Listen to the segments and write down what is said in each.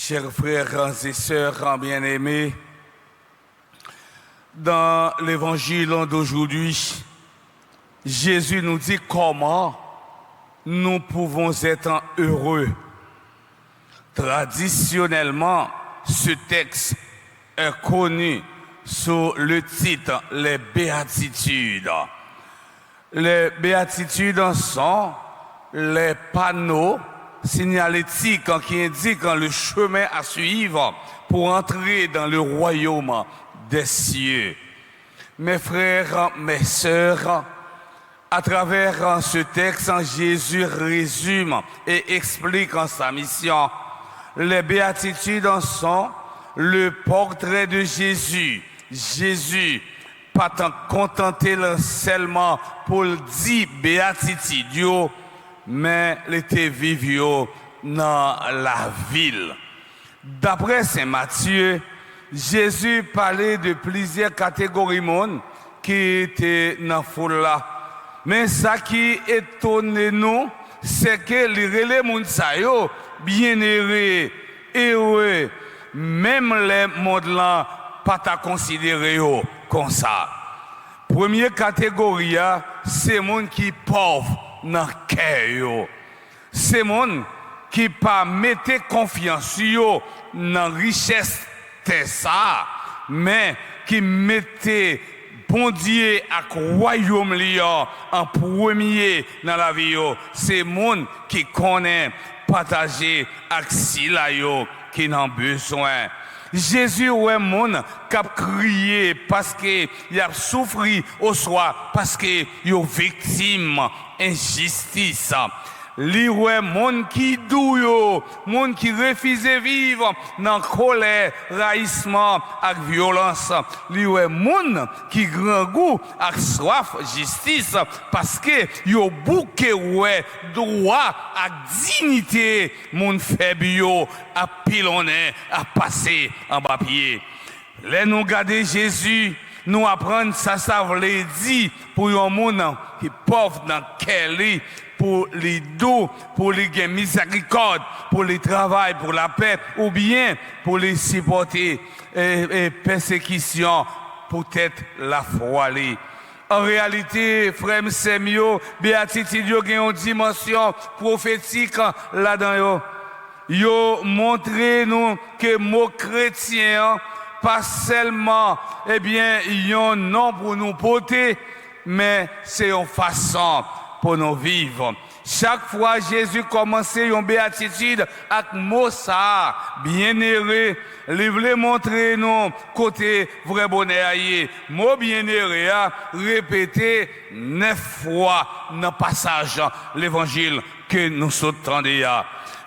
Chers frères et sœurs bien-aimés, dans l'évangile d'aujourd'hui, Jésus nous dit comment nous pouvons être heureux. Traditionnellement, ce texte est connu sous le titre « Les béatitudes ». Les béatitudes sont les panneaux signalétiques qui indiquent le chemin à suivre pour entrer dans le royaume des cieux. Mes frères, mes sœurs, à travers ce texte, Jésus résume et explique sa mission. Les béatitudes sont le portrait de Jésus. Jésus, pas tant contenté seulement pour le dire béatitude, mais il était vivant dans la ville. D'après Saint Matthieu, Jésus parlait de plusieurs catégories de monde qui étaient dans la foule là. Mais ça qui étonne nous, c'est que les relais gens bien heureux, même les mondes là, pas ta considéré comme ça. Première catégorie, c'est les gens qui sont pauvres dans le cœur. C'est les gens qui pas mettent confiance dans la richesse de ça, mais qui mettent bon Dieu à royaume en premier dans la vie. C'est les gens qui connaissent partager avec sila qui n'ont besoin. Jésus ouais monde qui a crié parce que il a souffert au soir parce que il est victime injustice. Li ouais monde qui douyo, monde qui refuse vivre dans colère, raïsement avec violence. Li ouais monde qui grand goût avec soif justice parce que yo bouquet ouais droit à dignité monde faible yo à pilonner à passer en papier. Les nous garder Jésus nous apprendre ça veut dire pour un monde qui pauvre dans quel pour les dos, pour les gains miséricorde, pour les travail, pour la paix, ou bien pour les supporter persécution, peut-être la foi. En réalité, frère Semio, béatitude yo gen une dimension prophétique là-dedans. Yo montré nous que mot chrétien pas seulement yon nom pour nous porter, mais c'est une façon pour nous vivre. Chaque fois Jésus commençait une béatitude avec mot ça, bien-aimé, il voulait montrer nous côté vrai bonheur. Mot bien-aimé répété 9 fois dans le passage l'évangile que nous soutenons.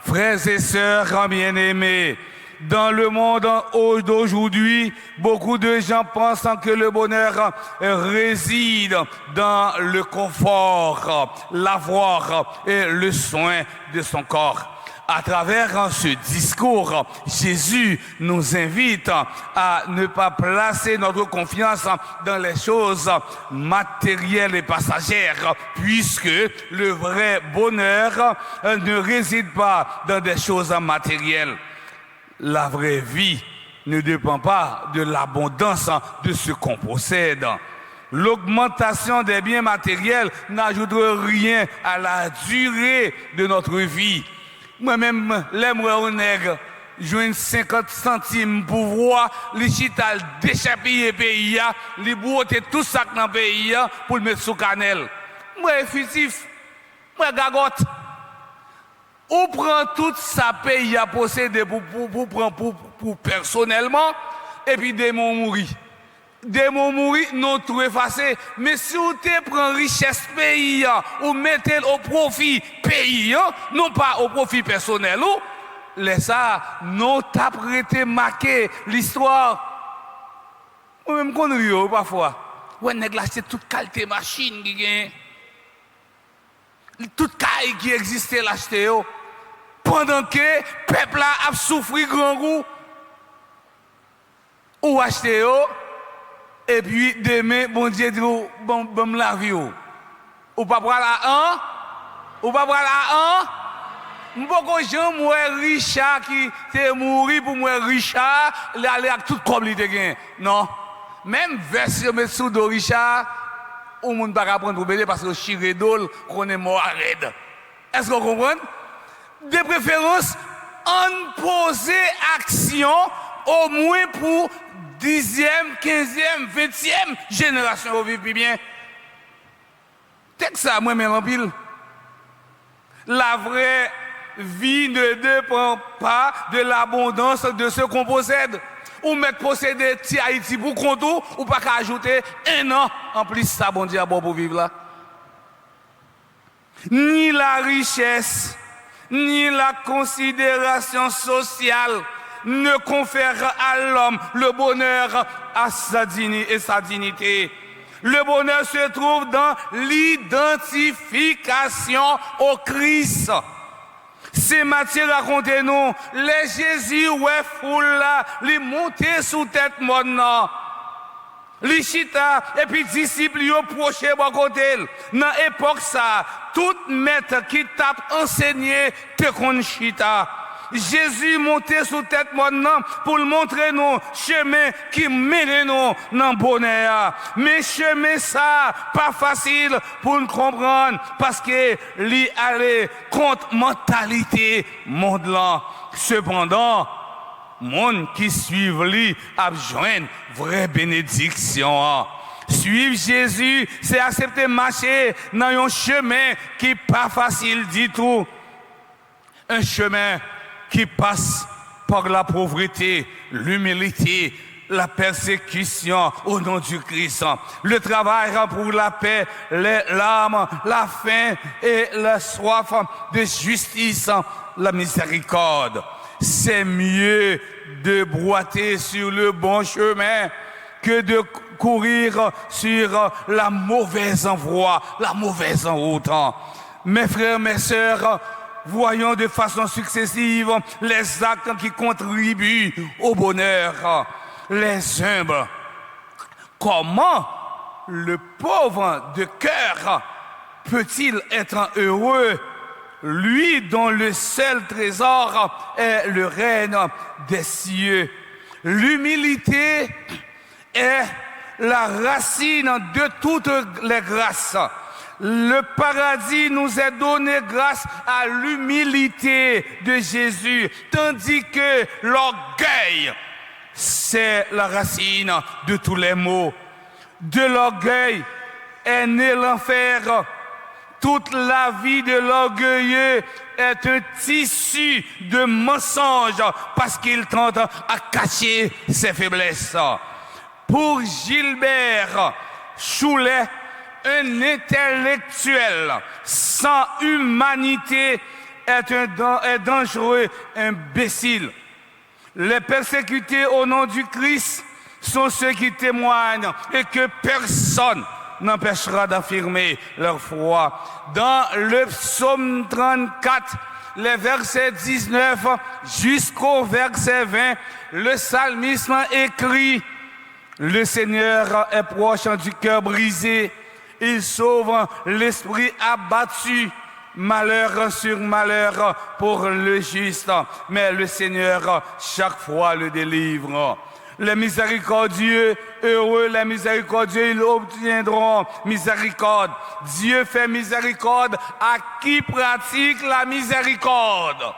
Frères et sœurs bien-aimés, dans le monde d'aujourd'hui, beaucoup de gens pensent que le bonheur réside dans le confort, l'avoir et le soin de son corps. À travers ce discours, Jésus nous invite à ne pas placer notre confiance dans les choses matérielles et passagères, puisque le vrai bonheur ne réside pas dans des choses matérielles. La vraie vie ne dépend pas de l'abondance de ce qu'on possède. L'augmentation des biens matériels n'ajoute rien à la durée de notre vie. Moi-même, l'aimerais au nègre, joue 50 centimes pour voir les chital d'échapper pays, les bouter tout ça dans le pays pour le mettre sous cannelle. Moi, effectif, moi, gagote. Ou prend tout ça pays à posséder pour personnellement, et puis des mots mourir. Des mots mourir, non tout effacé. Mais si vous te prenez richesse pays, ou mettez au profit pays, non pas au profit personnel, ou, laissez ça, non t'apprêter marquer l'histoire. Ou même qu'on rit parfois. Ouais, nèg l'acheter toute qualité machine qui gagne. Toute caille qui existait l'acheter. Pendant que le peuple a souffert grand goût, ou acheter, et puis demain, bon Dieu dit, bon la vie. Ou pas prendre la un, ou pas prendre la un, Beaucoup de gens, moi, Richard, qui est mort pour moi, Richard, il allait avec tout comme il était. Non. Même version de sous de Richard, on ne peut pas apprendre pour bébé parce que Chiredol, qu'on est mort à raide. Est-ce qu'on comprend? De préférence, on pose action au moins pour 10e, 15e, 20e génération au vivre bien. Texte ça, moi, mais en pile. La vraie vie ne dépend pas de l'abondance de ce qu'on possède. Ou mettre posséder Haïti pour compte ou pas qu'à ajouter un an en plus ça bon Dieu bon pour vivre là. Ni la richesse, ni la considération sociale ne confèrent à l'homme le bonheur à sa dignité. Le bonheur se trouve dans l'identification au Christ. C'est Matthieu raconte nous, les Jésus ouais foule là, les monter sous tête maintenant. Les chita et puis disciples yo proche bon côté. Dans époque ça, tout maître qui tape enseigné te kon chita. Jésus montait sous tête maintenant pour montrer nous chemin qui mène nous dans le bonheur. Mais chemin ça, pas facile pour nous comprendre parce que lui allait contre mentalité monde là. Cependant, monde qui suivent lui a joindre vraie bénédiction. Suivre Jésus, c'est accepter marcher dans un chemin qui pas facile du tout. Un chemin qui passe par la pauvreté, l'humilité, la persécution au nom du Christ, le travail pour la paix, les larmes, la faim et la soif de justice, la miséricorde. C'est mieux de boiter sur le bon chemin que de courir sur la mauvaise voie, la mauvaise route. Mes frères, mes sœurs, voyons de façon successive les actes qui contribuent au bonheur, les humbles. Comment le pauvre de cœur peut-il être heureux, lui dont le seul trésor est le règne des cieux? L'humilité est la racine de toutes les grâces. Le paradis nous est donné grâce à l'humilité de Jésus, tandis que l'orgueil, c'est la racine de tous les maux. De l'orgueil est né l'enfer. Toute la vie de l'orgueilleux est un tissu de mensonges parce qu'il tente à cacher ses faiblesses. Pour Gilbert Choulet, un intellectuel sans humanité est dangereux, imbécile. Les persécutés au nom du Christ sont ceux qui témoignent et que personne n'empêchera d'affirmer leur foi. Dans le psaume 34, les versets 19 jusqu'au verset 20, le psalmiste écrit: le Seigneur est proche du cœur brisé. Il sauve l'esprit abattu, malheur sur malheur pour le juste. Mais le Seigneur, chaque fois, le délivre. Les miséricordieux, heureux les miséricordieux, ils obtiendront miséricorde. Dieu fait miséricorde à qui pratique la miséricorde.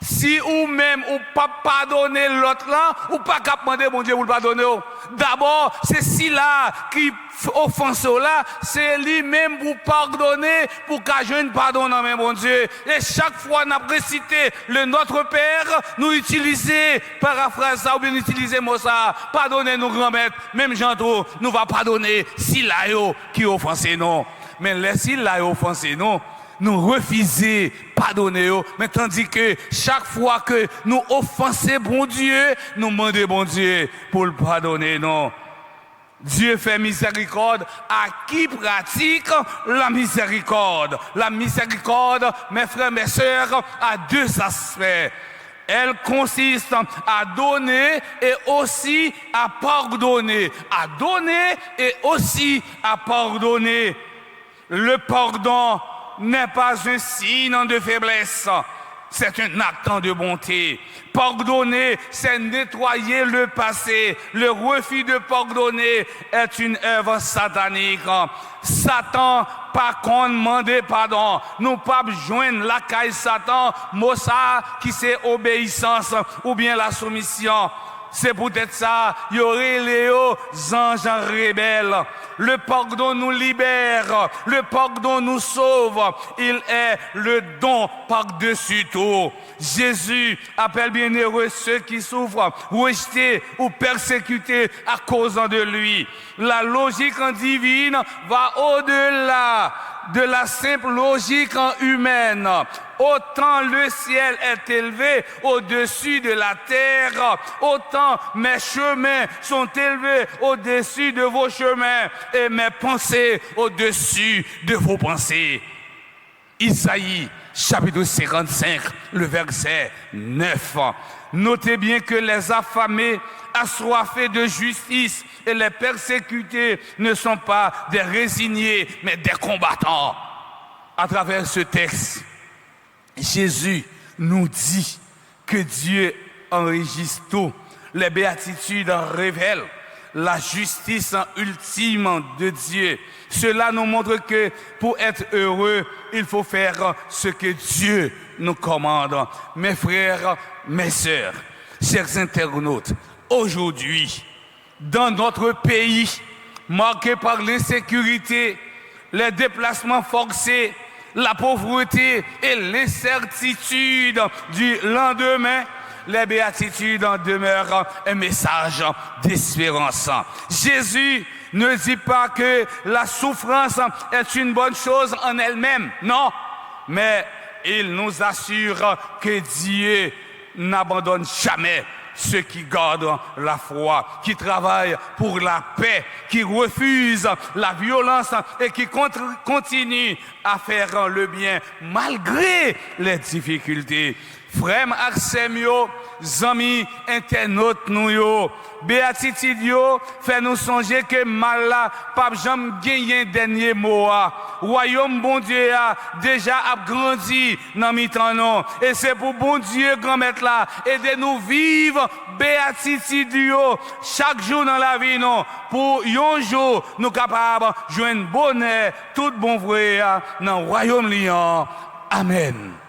Si ou même ou pas pardonner l'autre là, ou pas qu'à demander mon Dieu pour le pardonner. D'abord, c'est si là qui offense là, c'est lui-même pour pardonner, pour qu'à jeune pardon dans mon Dieu. Et chaque fois nous récité le Notre Père, nous utiliser paraphrase ça ou bien utiliser mot ça, pardonnez nous grand-mère, même Jean-Trou, nous va pardonner si là yo qui offense non. Mais laissez là offenser non. Nous refuser pardonner, mais tandis que chaque fois que nous offensons bon Dieu, nous demandons bon Dieu pour le pardonner, non. Dieu fait miséricorde à qui pratique la miséricorde. La miséricorde, mes frères, mes sœurs, a deux aspects. Elle consiste à donner et aussi à pardonner. À donner et aussi à pardonner. Le pardon n'est pas un signe de faiblesse. c'est un acte de bonté. Pardonner, c'est nettoyer le passé. Le refus de pardonner est une œuvre satanique. Satan, pas qu'on demande pardon. Nous pas joindre la caille Satan, Mossa qui c'est obéissance ou bien la soumission. C'est peut-être ça, il y aurait Léo, anges rebelles. Le pardon nous libère, le pardon nous sauve. Il est le don par-dessus tout. Jésus appelle bienheureux ceux qui souffrent, rejetés ou persécutés à cause de lui. La logique divine va au-delà de la simple logique humaine. Autant le ciel est élevé au-dessus de la terre, autant mes chemins sont élevés au-dessus de vos chemins et mes pensées au-dessus de vos pensées. Isaïe, chapitre 55, le verset 9. Notez bien que les affamés, assoiffés de justice et les persécutés ne sont pas des résignés, mais des combattants. À travers ce texte, Jésus nous dit que Dieu enregistre tout. Les béatitudes révèlent la justice ultime de Dieu. Cela nous montre que pour être heureux, il faut faire ce que Dieu nous commande. Mes frères, mes sœurs, chers internautes, aujourd'hui, dans notre pays, marqué par l'insécurité, les déplacements forcés, la pauvreté et l'incertitude du lendemain, les béatitudes demeurent un message d'espérance. Jésus ne dit pas que la souffrance est une bonne chose en elle-même, non, mais il nous assure que Dieu n'abandonne jamais ceux qui gardent la foi, qui travaillent pour la paix, qui refusent la violence et qui continuent à faire le bien malgré les difficultés. Frère Axem yo, zami internautes nous yo, béatitude yo, fait nous songer que mal là, pas jamais gagner dernier mot. Royaume bon Dieu a déjà grandi dans mi-temps non. Et c'est pour bon Dieu grand maître là, aider nous vivre béatitude yo chaque jour dans la vie non. Pour un jour nous capables joindre bonheur, tout bon vrai dans royaume lion. Amen.